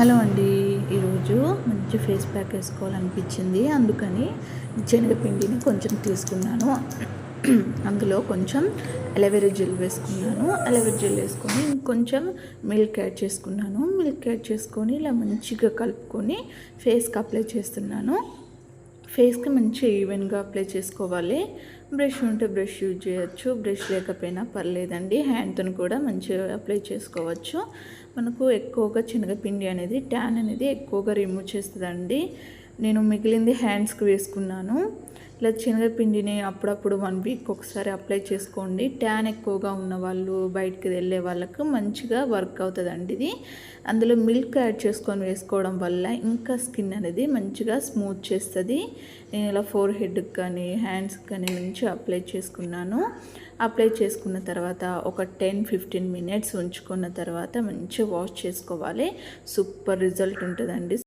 Hello అండి. ఈరోజు మంచి ఫేస్ ప్యాక్ వేసుకోవాలనిపించింది. అందుకని శనగపిండిని కొంచెం తీసుకున్నాను. అందులో కొంచెం అలోవెరా జెల్ వేసుకున్నాను. అలోవెరా జెల్ వేసుకొని కొంచెం మిల్క్ యాడ్ చేసుకున్నాను. మిల్క్ యాడ్ చేసుకొని ఇలా మంచిగా కలుపుకొని ఫేస్కి అప్లై చేస్తున్నాను. ఫేస్కి మంచిగా ఈవెన్గా అప్లై చేసుకోవాలి. బ్రష్ ఉంటే బ్రష్ యూజ్ చేయొచ్చు, బ్రష్ లేకపోయినా పర్లేదండి. హ్యాండ్తో కూడా మంచిగా అప్లై చేసుకోవచ్చు. మనకు ఎక్కువగా శనగపిండి అనేది ట్యాన్ అనేది ఎక్కువగా రిమూవ్ చేస్తుందండి. నేను మిగిలింది హ్యాండ్స్కి వేసుకున్నాను. ఇలా శనగపిండిని అప్పుడప్పుడు 1 వీక్ ఒకసారి అప్లై చేసుకోండి. ట్యాన్ ఎక్కువగా ఉన్న వాళ్ళు, బయటికి వెళ్ళే వాళ్ళకు మంచిగా వర్క్ అవుతుందండి ఇది. అందులో మిల్క్ యాడ్ చేసుకొని వేసుకోవడం వల్ల ఇంకా స్కిన్ అనేది మంచిగా స్మూత్ చేస్తుంది. నేను ఇలా ఫోర్ హెడ్కి కానీ హ్యాండ్స్కి కానీ మంచిగా అప్లై చేసుకున్నాను. అప్లై చేసుకున్న తర్వాత ఒక 10-15 మినిట్స్ ఉంచుకున్న తర్వాత మంచిగా వాష్ చేసుకోవాలి. సూపర్ రిజల్ట్ ఉంటుందండి.